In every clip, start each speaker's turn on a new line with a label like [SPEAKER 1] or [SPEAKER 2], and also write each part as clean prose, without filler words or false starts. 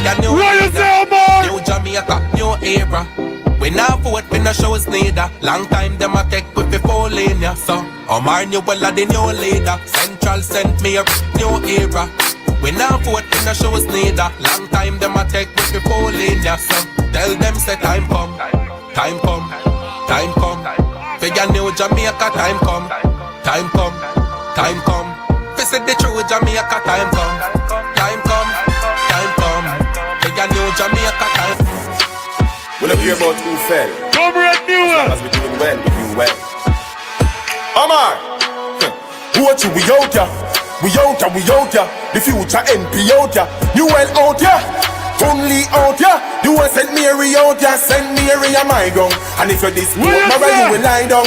[SPEAKER 1] a new new Jamaica, new era. We now vote, we no show us neither. Long time them a take with the full lane, yeah. So Omar Newell are the new leader. Central sent me a new era. We now vote, we no show us neither. Long time them a take with the full lane, yeah. So tell them say time come, time come, time come. For your new Jamaica, time come, time come, time come. For say the true Jamaica, time come, time come, time come. For your new Jamaica, time.
[SPEAKER 2] We don't care about who fell.
[SPEAKER 3] Omar Newell.
[SPEAKER 2] As long as we doing well, we do well. Omar, what you we out ya? We out ya, we out ya. The future MP out ya. Newell out ya. Only out ya. You want send Mary out ya. Send Mary a my gun. And if you this Mara, you will lie down.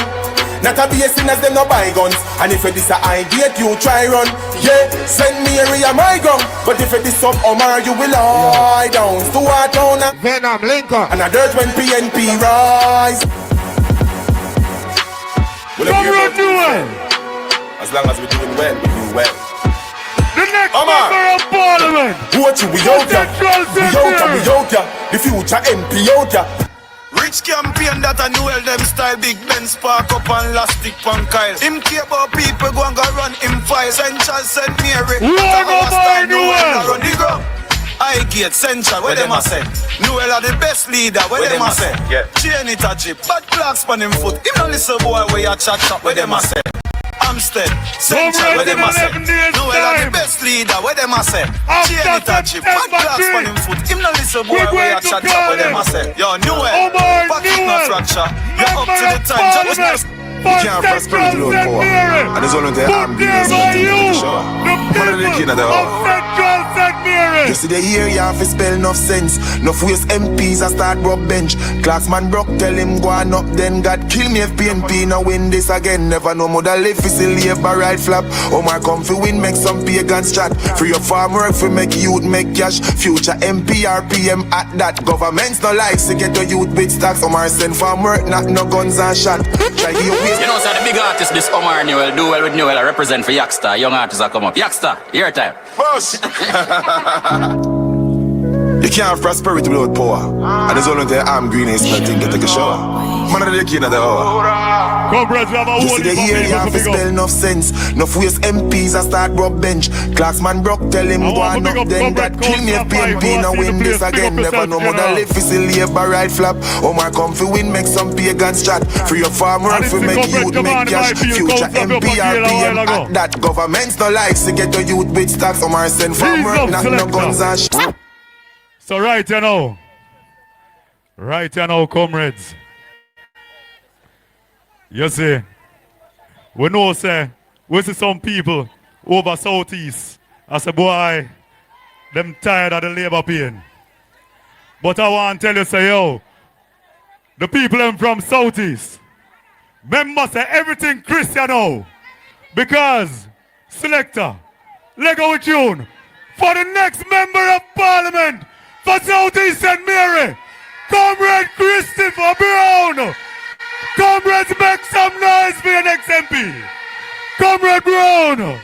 [SPEAKER 2] Not a be a sinners, them no buy guns. And if you this a idea, you try run. Yeah, send me area my gun. But if you this up Omar, you will lie down. Stuart Town
[SPEAKER 3] Venom Lincoln.
[SPEAKER 2] and a dirt when PNP rise.
[SPEAKER 3] Omar Newell.
[SPEAKER 2] As long as we doing well, we do well.
[SPEAKER 3] The next
[SPEAKER 2] Omar.
[SPEAKER 3] member of parliament.
[SPEAKER 2] What you we out ya?
[SPEAKER 3] Central
[SPEAKER 2] We out ya, we out ya. The future MP out ya.
[SPEAKER 4] Rich campaign that a Newell them style. Big Ben spark up and elastic pan Kyle. Him care about people go and go run him file. Central St. Mary. That our style Newell run the ground. I get Central, where them a say? Newell are the best leader, where them a say? Chain it a jeep, bad clocks on him foot. Him no listen boy where you chat chat, where them a say? Amstead, Central, where them a say? Newell are the best leader, where them a say? Chain it a jeep, bad clocks on him foot. Him no listen boy where you chat chat, where them a say? Yo, Newell, pocket no fracture. You're up to the time, just
[SPEAKER 2] We can't prosperity without power. And there's only the arm dealers that take the shower. One of the king of the hour. You see the year you have to spell enough sense. Enough waste MPs a start rub bench. Classman Brock tell him go on up then God kill me if PNP now win this again. Never know mother live fi still labor right flap. Omar come fi win make some pagans chat. Free your farm work fi make youth make cash. Future MP or PM at that. Governments no like to get the youth with stacks. Omar send farm work not no guns and shot. Try give you
[SPEAKER 5] You know, so the big artist, this Omar Newell, do well with Newell, I represent for Youngster. Young artists are come up. Youngster, your time.
[SPEAKER 2] Boss! You can't have prosperity without power. And there's only the arm green and smell thing get take a shower. Man of the king of the hour.
[SPEAKER 3] Comrades, we have a
[SPEAKER 2] You
[SPEAKER 3] whole
[SPEAKER 2] see the
[SPEAKER 3] heap of
[SPEAKER 2] year you have to
[SPEAKER 3] people
[SPEAKER 2] spell enough sense. Enough waste MPs a start rub bench. Classman Brock tell him go on up then God kill me if PNP now win this again. Never know mother live fi still labor right flap. Omar come fi win make some pagans chat. Free your farm work fi make youth make cash. Future MP or PM at that. Governments no like to get the youth with stacks. Omar send farm work not no guns and shit.
[SPEAKER 3] So right now, comrades. You see, we know, say, we see some people over southeast. I say, boy, them tired of the labor pain. But I want to tell you, say, yo, the people them from southeast, remember, say, everything Christian now. Because, selector, Lego with tune for the next member of parliament for Southeast St. Mary, Comrade Christopher Brown. Comrades, make some noise for your next MP. Comrade Brown.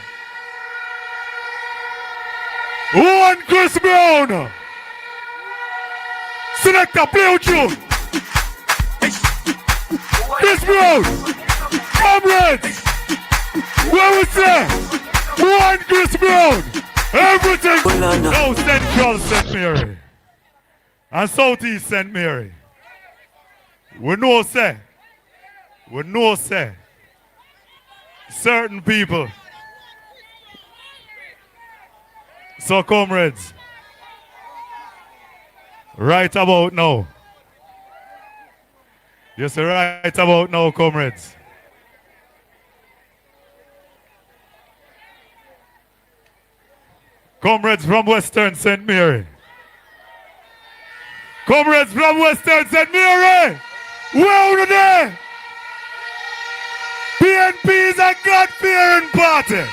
[SPEAKER 3] One Chris Brown. Selector, play with you. Chris Brown. Comrades. Where was that? One Chris Brown. Everything. No, Central St. Mary. And Southeast St. Mary. We know, say. Certain people. So, comrades, right about now. Yes, right about now, comrades. Comrades from Western St. Mary. Comrades from Western St. Mary. Where are they? PNP is a God-fearing party.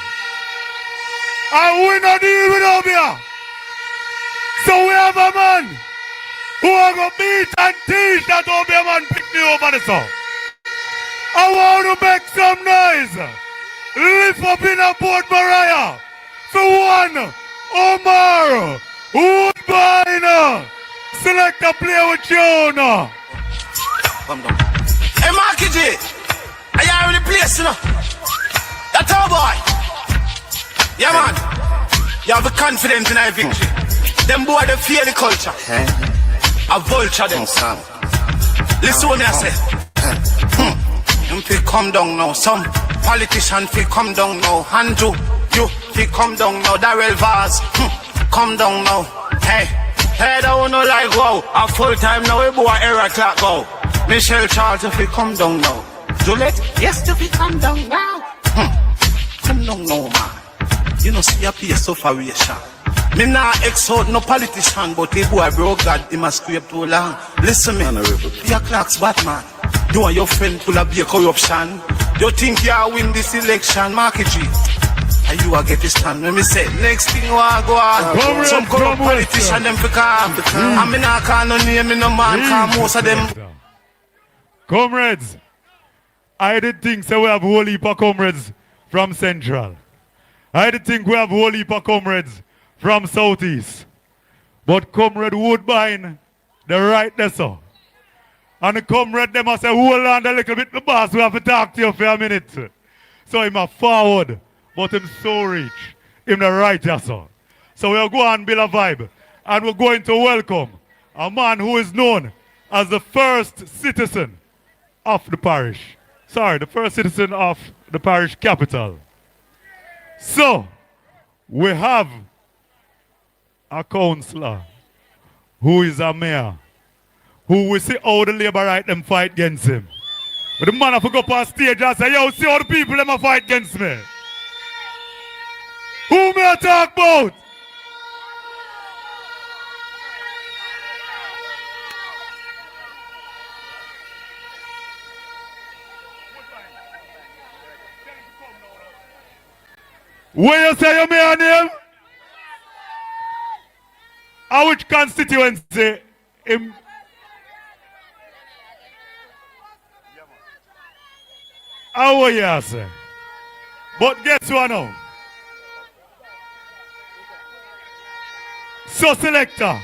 [SPEAKER 3] And we not even over here. So we have a man who are going to beat and teach that Obia man pick me over the sun. I want to make some noise. Lift up in a Port Mariah for one Omar Woodbine! Select a play with you now.
[SPEAKER 4] Come down. Hey, Marky J, are you in the place, you know? That's our boy. Yeah, man. You have the confidence in our victory. Them boy, they fear the culture. A vulture, them. Listen what me I say. You feel come down now. Some politician feel come down now. Andrew, you feel come down now. Darrell Vaz, come down now. Hey, hey, that one no like wow. A full time now, we boy era clock go. Michelle Charles, if you come down now. Juliet, yes, if you come down now. Come down now, man. You know, see a piece of variation. Me nah exhort no politician, but the boy broke God, he must scrape too long. Listen me, your clock's Batman. You and your friend pull up your corruption. You think you win this election, Marky G. And you are get this stand. When me say, next thing you are go on. Some corrupt politician, them for calm. I mean, I can't no name, me no man, calm most of them.
[SPEAKER 3] Comrades, I did think so we have whole heap of comrades from Central. I did think we have whole heap of comrades from Southeast. But Comrade Woodbine, the right there, so. And the comrade them must say, hold on a little bit, the boss, we have to talk to you for a minute. So him a forward, but him so rich. Him the right there, so. So we'll go and build a vibe. And we're going to welcome a man who is known as the first citizen of the parish. Sorry, the first citizen of the parish capital. So, we have a councillor who is a mayor who will see how the Labour right them fight against him. But the man have to go up on stage and say, yo, see how the people them a fight against me. Who may I talk about? Where you say your mayor name? And which constituency? How you say? But guess what now? So selector,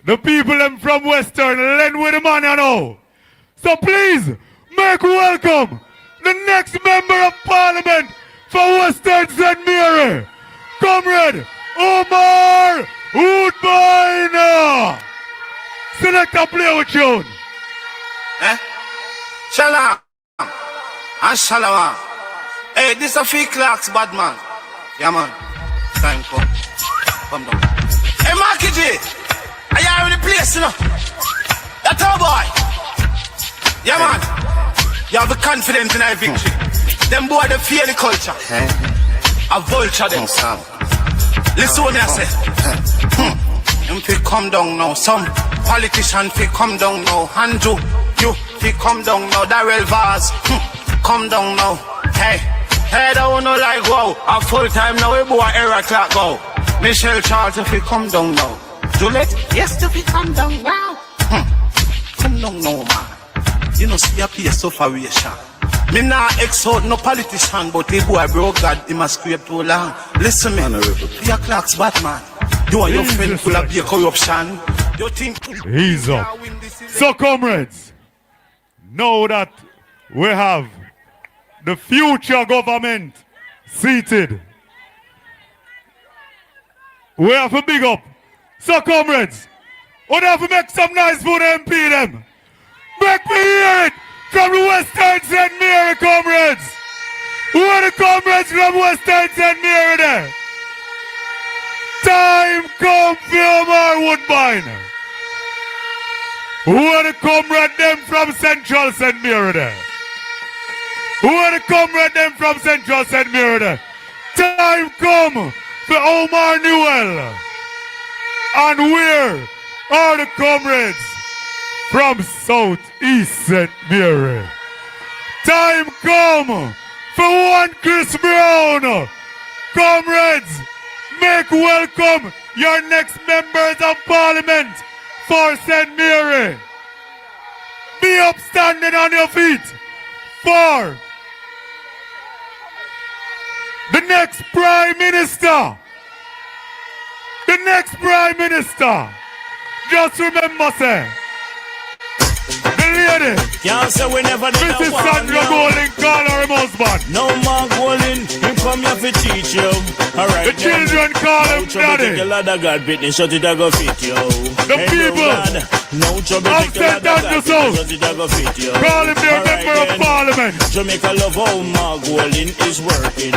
[SPEAKER 3] the people them from Western lend with the man you know. So please make welcome the next member of Parliament for Western St. Mary, Comrade Omar Woodbine. Select a play with you.
[SPEAKER 4] Shalom. And shalom. Hey, this a fake clocks, bad man. Yeah, man. Time come. Come down. Hey, Marky J, are you in the place, you know? That's our boy. Yeah, man. You have the confidence in our victory. Them boy, they fear the culture. A vulture, them. Listen what I say. You feel come down now. Some politician feel come down now. Andrew, you feel come down now. Darrell Vaz, come down now. Hey, hey, that one no like wow. A full time now, we boy era clock go. Michelle Charles, if you come down now. Juliet, yes, if you come down now. Come down now, man. You know, see a piece of variation. Me nah exhort no politician, but the boy broke God, he must scrape too long. Listen me, your clock's Batman. You and your friend full of your corruption. You think
[SPEAKER 3] he's up. So comrades, know that we have the future government seated. We have to big up. So comrades, we have to make some noise for the MP them. Make me hear it from the Western St. Mary, comrades. Who are the comrades from Western St. Mary there? Time come for Omar Woodbine. Who are the comrades them from Central St. Mary there? Who are the comrades them from Central St. Mary there? Time come for Omar Newell. And where are the comrades from Southeast St. Mary? Time come for one Chris Brown. Comrades, make welcome your next members of Parliament for St. Mary. Be upstanding on your feet for the next Prime Minister, The next Prime Minister. Just remember, sir. The lady.
[SPEAKER 6] Can't say we never did
[SPEAKER 3] Mrs. Sandra Golding, call her husband.
[SPEAKER 6] No more Golding, him come here to teach you. Alright.
[SPEAKER 3] The children call him daddy.
[SPEAKER 6] Take a lot of God business, shut it, I go fit you.
[SPEAKER 3] The people.
[SPEAKER 6] No trouble,
[SPEAKER 3] I've said that to so.
[SPEAKER 6] Shut it, I go fit you.
[SPEAKER 3] Call him their member of parliament.
[SPEAKER 6] Jamaica love how Omar Golding is working.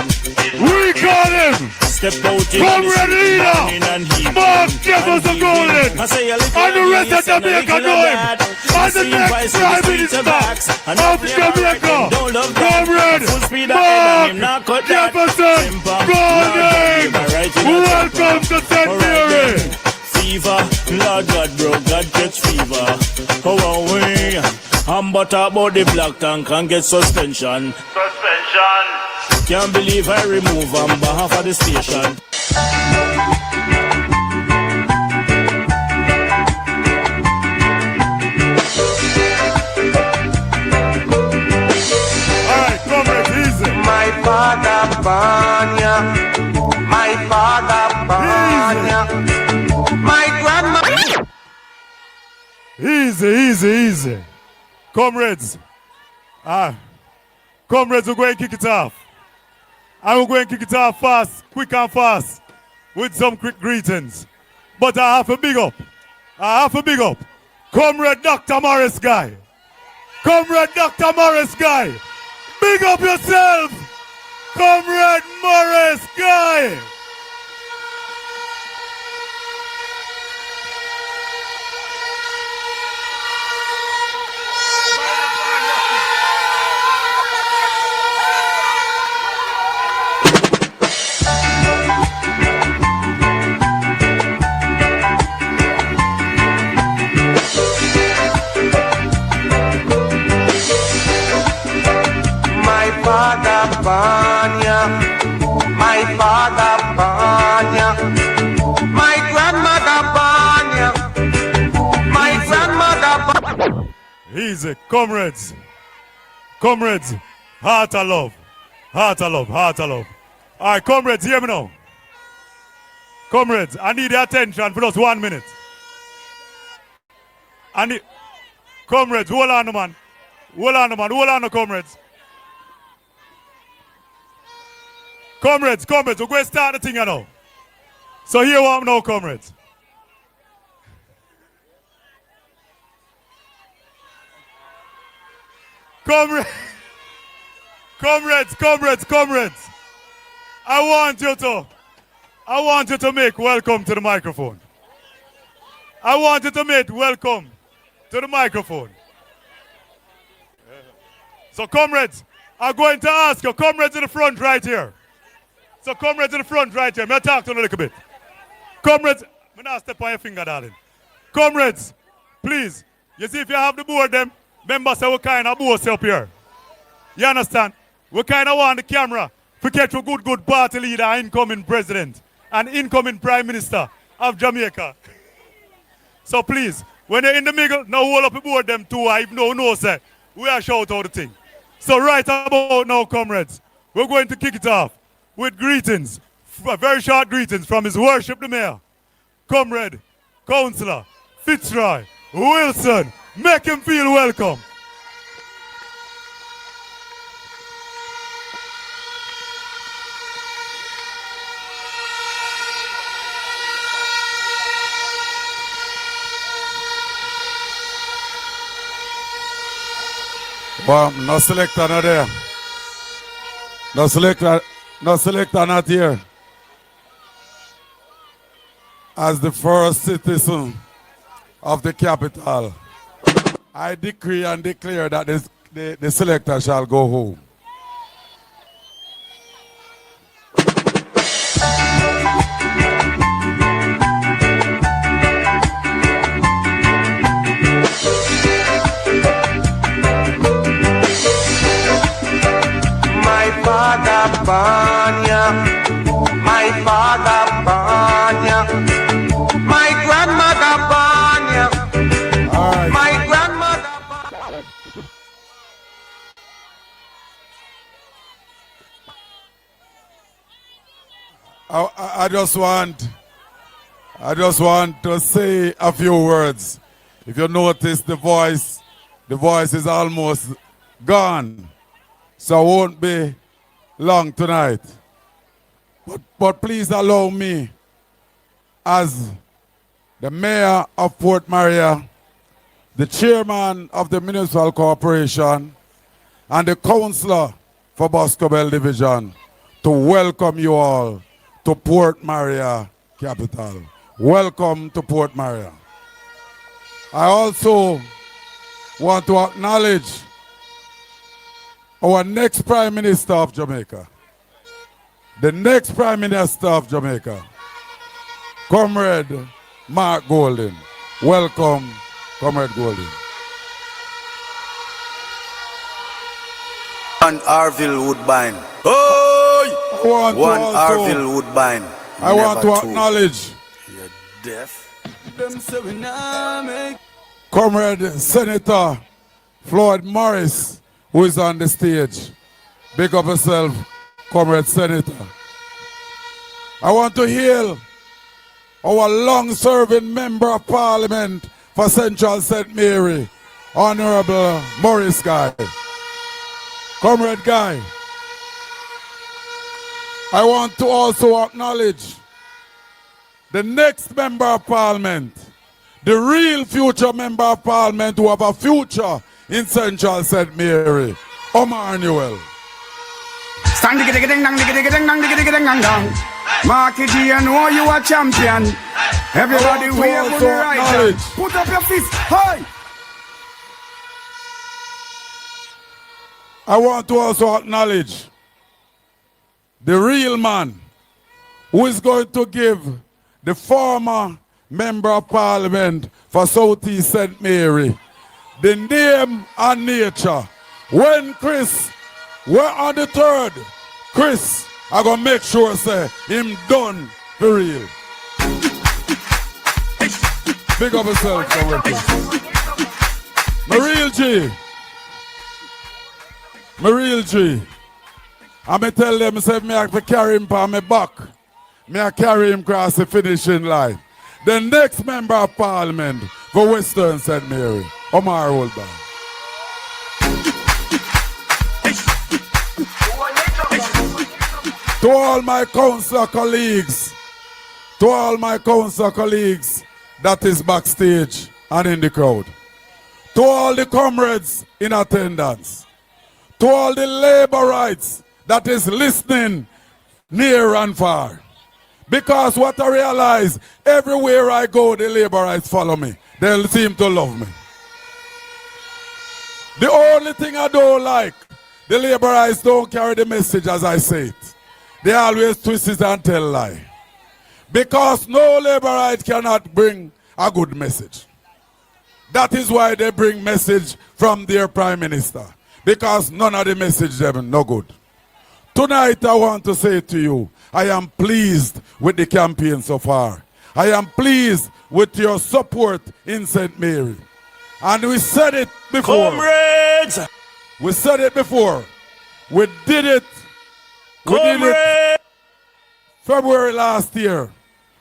[SPEAKER 3] We call him.
[SPEAKER 6] Step out in
[SPEAKER 3] Comrade leader. Mark Jefferson Golding. And the rest of Jamaica know him. And the next Prime Minister of Jamaica. Comrade Mark Jefferson Golding. Welcome to St. Mary.
[SPEAKER 6] Fever, Lord God, bro, God gets fever. How are we? I'm but about the black tank and get suspension. Can't believe I remove on behalf of the station.
[SPEAKER 3] Alright, comrade, easy.
[SPEAKER 7] My father Banya, my father Banya, my grandma.
[SPEAKER 3] Easy. Comrades. Comrades, we're going to kick it off. And we're going to kick it off fast, quick and fast, with some quick greetings. But I have a big up. Comrade Dr. Morris Guy. Comrade Dr. Morris Guy. Big up yourself. Comrade Morris Guy.
[SPEAKER 7] Banya, my father Banya, my grandmother Banya, my grandmother Banya.
[SPEAKER 3] Easy, comrades. Heart of love. All right, comrades, hear me now. Comrades, I need your attention for just 1 minute. Comrades, hold on, man. Hold on, comrades. Comrades, we're going to start the thing now. So here we are now, comrades. Comrades. I want you to make welcome to the microphone. So comrades, I'm going to ask you, comrades in the front right here. May I talk to you a little bit? Comrades, I'm not step on your finger, darling. Comrades, please, you see if you have the board them, members say we kind of boss up here. You understand? We kind of want the camera to catch a good party leader, incoming president, and incoming prime minister of Jamaica. So please, when you're in the middle, now hold up the board them too, I no say, we are shout out the thing. So right about now, comrades, we're going to kick it off with greetings, very short greetings from His Worship the Mayor, Comrade, Councillor, Fitzroy, Wilson. Make him feel welcome.
[SPEAKER 8] Well, no selector not there. No selector not here. As the first citizen of the capital, I decree and declare that the selector shall go home.
[SPEAKER 7] Banya, my father Banya, my grandmother Banya, my grandmother Banya.
[SPEAKER 8] I just want I just want to say a few words. If you notice the voice is almost gone. So I won't be long tonight. But please allow me, as the mayor of Port Maria, the chairman of the municipal corporation, and the councillor for Boscobel Division, to welcome you all to Port Maria capital. Welcome to Port Maria. I also want to acknowledge our next Prime Minister of Jamaica. The next Prime Minister of Jamaica, Comrade Mark Golden. Welcome, Comrade Golden.
[SPEAKER 4] One Arville Woodbine. Oh! One Arville Woodbine.
[SPEAKER 8] I want to acknowledge
[SPEAKER 4] You're deaf. Them say we nah make.
[SPEAKER 8] Comrade Senator Floyd Morris, who is on the stage. Big up yourself, Comrade Senator. I want to hail our long-serving Member of Parliament for Central St. Mary, Honorable Morris Guy. Comrade Guy. I want to also acknowledge the next Member of Parliament, the real future Member of Parliament who have a future in Central St. Mary, Omar Newell.
[SPEAKER 9] Stand digga digga ding dang digga digga ding dang digga digga ding dang dang. Marky G, you know you a champion. Everybody wave on the right hand. Put up your fist high.
[SPEAKER 8] I want to also acknowledge the real man who is going to give the former Member of Parliament for Southeast St. Mary the name and nature. When Chris, we're on the third, Chris, I gonna make sure say him done for real. Big up yourself, my real G. My real G. And me tell them, say me have to carry him on my back. Me I carry him across the finishing line. The next Member of Parliament for Western St. Mary, Omar Newell. To all my councillor colleagues, that is backstage and in the crowd. To all the comrades in attendance. To all the labor rights that is listening near and far. Because what I realize, everywhere I go, the labor rights follow me. They seem to love me. The only thing I don't like, the labor rights don't carry the message as I say it. They always twist it and tell lie. Because no labor right cannot bring a good message. That is why they bring message from their Prime Minister. Because none of the message them no good. Tonight I want to say to you, I am pleased with the campaign so far. I am pleased with your support in St. Mary. And we said it before.
[SPEAKER 6] Comrades!
[SPEAKER 8] We said it before. We did it. We did it February last year.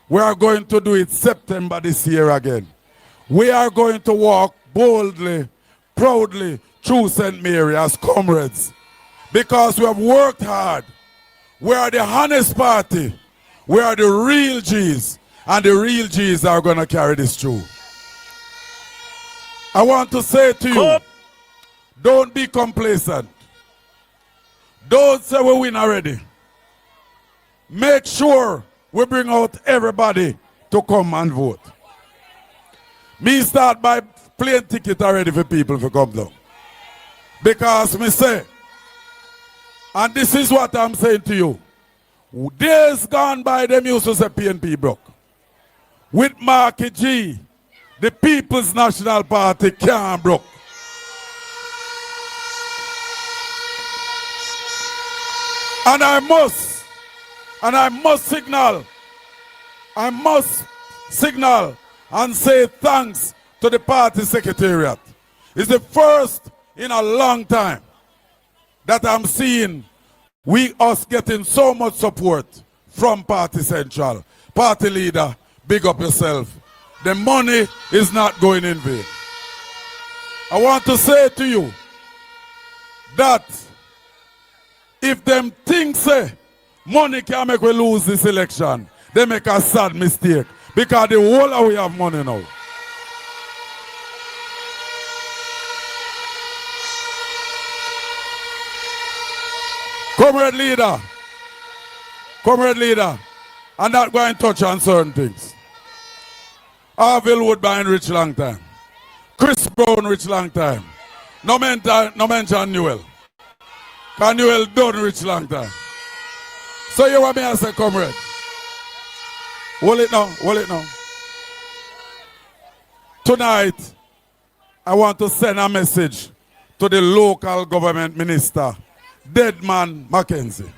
[SPEAKER 8] We are going to do it September this year again. We are going to walk boldly, proudly through St. Mary as comrades. Because we have worked hard. We are the honest party. We are the real G's. And the real G's are going to carry this through. I want to say to you, don't be complacent. Don't say we win already. Make sure we bring out everybody to come and vote. Me start by plane ticket already for people to come down. Because me say, and this is what I'm saying to you, days gone by them used to say PNP broke. With Marky G, the People's National Party can't broke. And I must signal and say thanks to the party secretariat. It's the first in a long time that I'm seeing us getting so much support from Party Central, party leader, big up yourself. The money is not going in vain. I want to say to you that if them think say money can make we lose this election, they make a sad mistake because the whole of we have money now. Comrade leader, I'm not going to touch on certain things. Harville Woodbine rich long time. Chris Brown rich long time. No mention Newell. Can Newell done rich long time. So you want me to say, comrade? Hold it now. Tonight, I want to send a message to the local government minister, Deadman Mackenzie.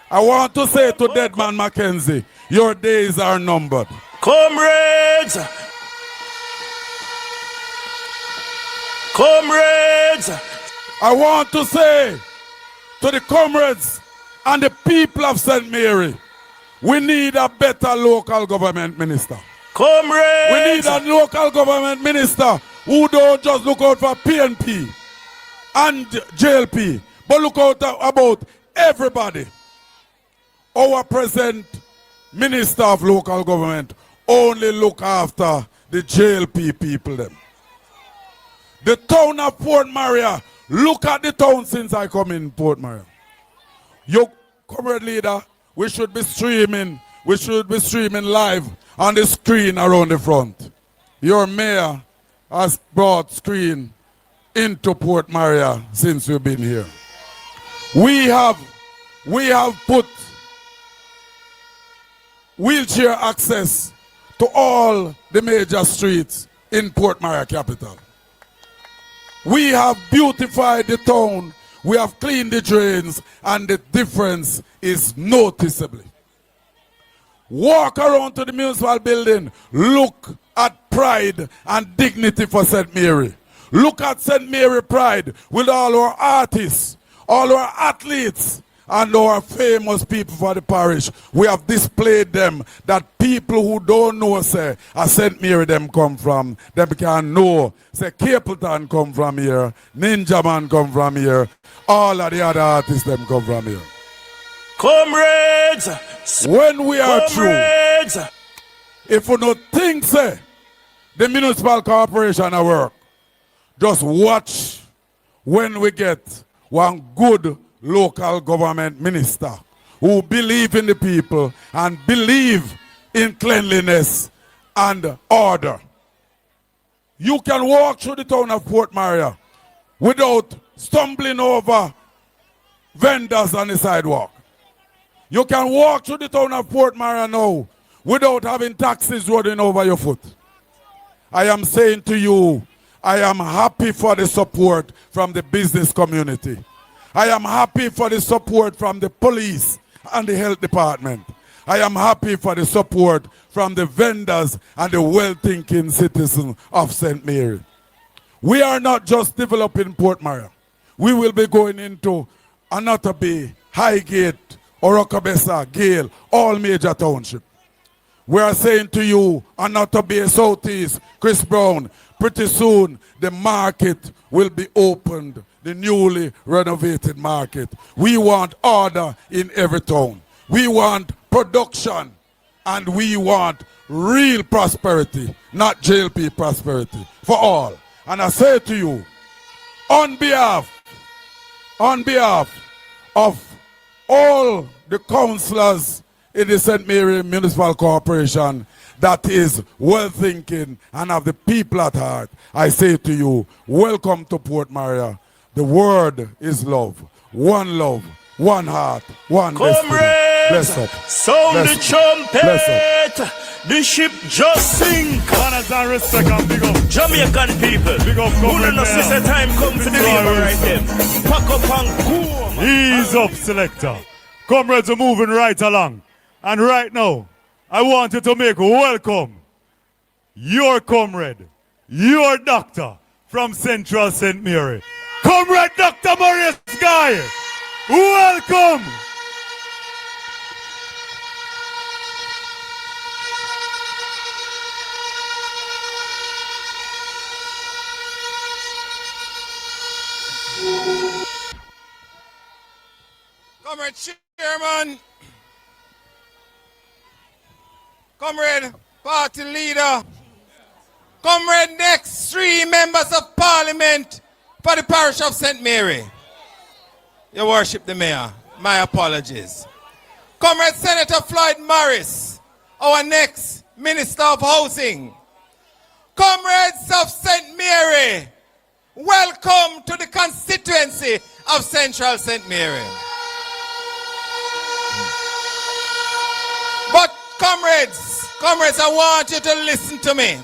[SPEAKER 8] I want to say to Deadman Mackenzie, your days are numbered.
[SPEAKER 6] Comrades!
[SPEAKER 8] I want to say to the comrades and the people of St. Mary, we need a better local government minister.
[SPEAKER 6] Comrades!
[SPEAKER 8] We need a local government minister who don't just look out for PNP and JLP, but look out about everybody. Our present Minister of Local Government only look after the JLP people them. The town of Port Maria, look at the town since I come in Port Maria. Your comrade leader, we should be streaming live on the screen around the front. Your mayor has brought screen into Port Maria since we've been here. We have put wheelchair access to all the major streets in Port Maria capital. We have beautified the town, we have cleaned the drains, and the difference is noticeably. Walk around to the municipal building, look at pride and dignity for St. Mary. Look at St. Mary pride with all our artists, all our athletes, and our famous people for the parish. We have displayed them that people who don't know say St. Mary them come from, them can know say Capleton come from here, Ninja Man come from here, all of the other artists them come from here.
[SPEAKER 6] Comrades!
[SPEAKER 8] When we are through, if we don't think say the municipal corporation at work, just watch when we get one good local government minister who believe in the people and believe in cleanliness and order. You can walk through the town of Port Maria without stumbling over vendors on the sidewalk. You can walk through the town of Port Maria now without having taxis rolling over your foot. I am saying to you, I am happy for the support from the business community. I am happy for the support from the police and the health department. I am happy for the support from the vendors and the well-thinking citizens of St. Mary. We are not just developing Port Maria. We will be going into Anatomy, Highgate, Orokabesa, Gale, all major townships. We are saying to you, Anatomy, Southeast, Chris Brown, pretty soon the market will be opened, the newly renovated market. We want order in every town. We want production and we want real prosperity, not JLP prosperity for all. And I say to you, on behalf of all the councillors in the St. Mary Municipal Corporation that is well thinking and have the people at heart, I say to you, welcome to Port Maria. The word is love, one heart, one destiny. Bless up.
[SPEAKER 6] Sound
[SPEAKER 8] Bless
[SPEAKER 6] the trumpet.
[SPEAKER 8] Bless up.
[SPEAKER 6] The ship just sink.
[SPEAKER 3] Manners and respect and big up.
[SPEAKER 6] Jamaican people.
[SPEAKER 3] Big up,
[SPEAKER 6] who
[SPEAKER 3] comrade
[SPEAKER 6] don't know
[SPEAKER 3] mayor.
[SPEAKER 6] since the time come to the river right them. Pack up and go.
[SPEAKER 3] Ease up, selector. Comrades are moving right along. And right now, I want you to make welcome your comrade, your doctor from Central St. Mary. Comrade Dr. Maurice Guy, welcome.
[SPEAKER 10] Comrade Chairman, Comrade Party Leader, Comrade next 3 members of Parliament for the Parish of St. Mary. Your Worship the Mayor, my apologies. Comrade Senator Floyd Morris, our next Minister of Housing. Comrades of St. Mary, welcome to the constituency of Central St. Mary. But comrades, I want you to listen to me.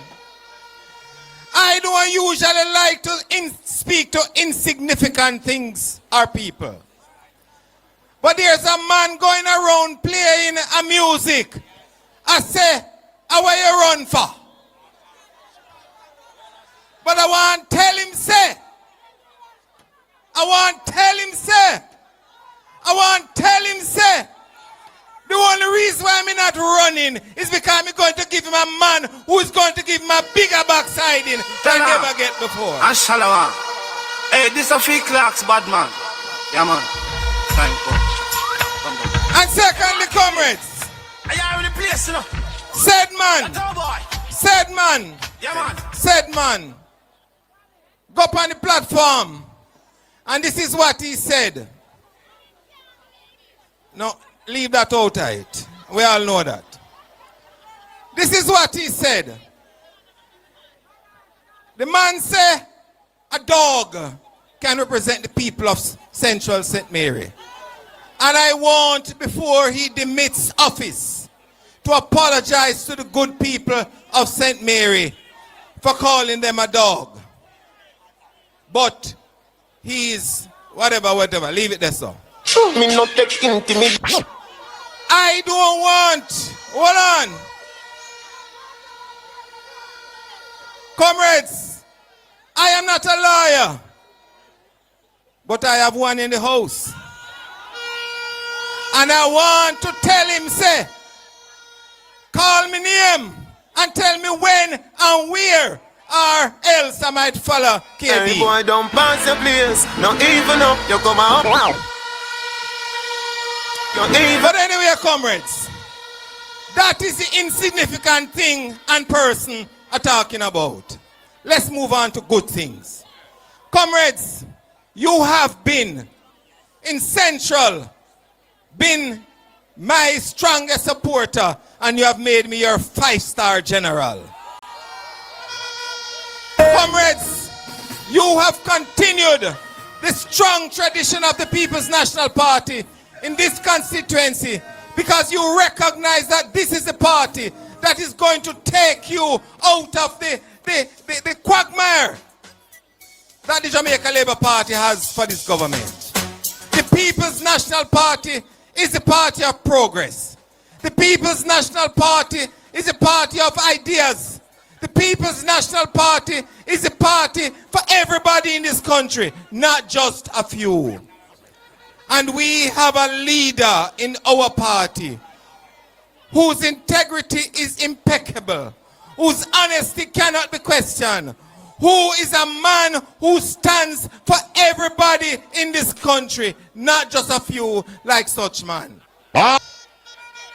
[SPEAKER 10] I don't usually like to speak to insignificant things or people. But there's a man going around playing a music. I say, how are you run for? But I want to tell him, say, the only reason why I'm not running is because I'm going to give him a man who is going to give him a bigger backsiding than I never get before.
[SPEAKER 11] And Shalawa. Hey, this is a few clocks, bad man. Yeah, man. Thank you.
[SPEAKER 10] And secondly, comrades.
[SPEAKER 11] Are you in the place, you know?
[SPEAKER 10] Said man.
[SPEAKER 11] Yeah, man.
[SPEAKER 10] Said man. Go up on the platform. And this is what he said. No, leave that out of it. We all know that. This is what he said. The man said a dog can represent the people of Central St. Mary. And I want, before he demits office, to apologize to the good people of St. Mary for calling them a dog. But he's whatever, leave it there, so.
[SPEAKER 11] Me not take intimidation.
[SPEAKER 10] I don't want, hold on. Comrades, I am not a lawyer, but I have one in the house. And I want to tell him, say, call me name and tell me when and where, or else I might follow KB.
[SPEAKER 11] Hey boy, don't pass your place. No even up, you come out.
[SPEAKER 10] But anyway, comrades, that is the insignificant thing and person I'm talking about. Let's move on to good things. Comrades, you have been in Central, been my strongest supporter, and you have made me your 5-star general. Comrades, you have continued the strong tradition of the People's National Party in this constituency because you recognize that this is a party that is going to take you out of the quagmire that the Jamaica Labour Party has for this government. The People's National Party is a party of progress. The People's National Party is a party of ideas. The People's National Party is a party for everybody in this country, not just a few. And we have a leader in our party whose integrity is impeccable, whose honesty cannot be questioned, who is a man who stands for everybody in this country, not just a few like such man. I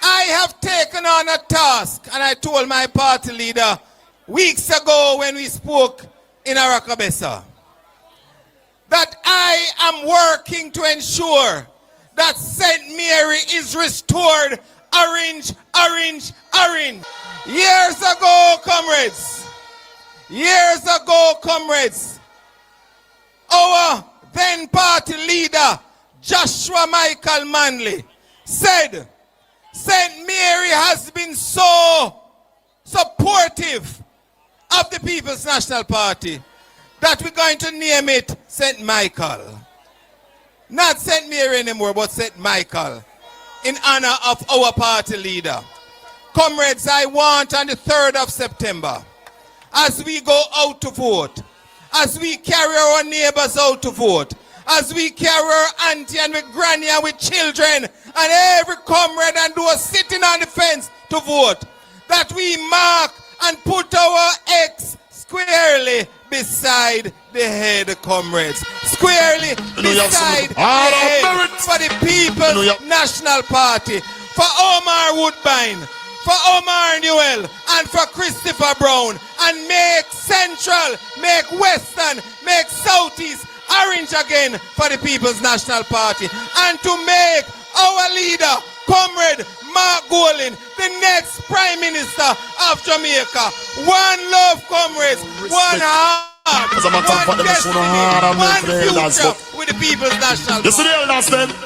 [SPEAKER 10] have taken on a task, and I told my party leader weeks ago when we spoke in Arakabesa, that I am working to ensure that St. Mary is restored orange. Years ago, comrades, our then party leader, Joshua Michael Manley, said St. Mary has been so supportive of the People's National Party that we're going to name it St. Michael. Not St. Mary anymore, but St. Michael, in honor of our party leader. Comrades, I want on the 3rd of September, as we go out to vote, as we carry our neighbors out to vote, as we carry our auntie and with granny and with children, and every comrade and those sitting on the fence to vote, that we mark and put our X squarely beside the head, comrades. Squarely beside the head. for the People's National Party, for Omar Woodbine, for Omar Newell, and for Christopher Brown, and make Central, make Western, make Southeast orange again for the People's National Party, and to make our leader, Comrade Mark Golding, the next Prime Minister of Jamaica. One love, comrades, one heart, one destiny, one future with the People's National Party.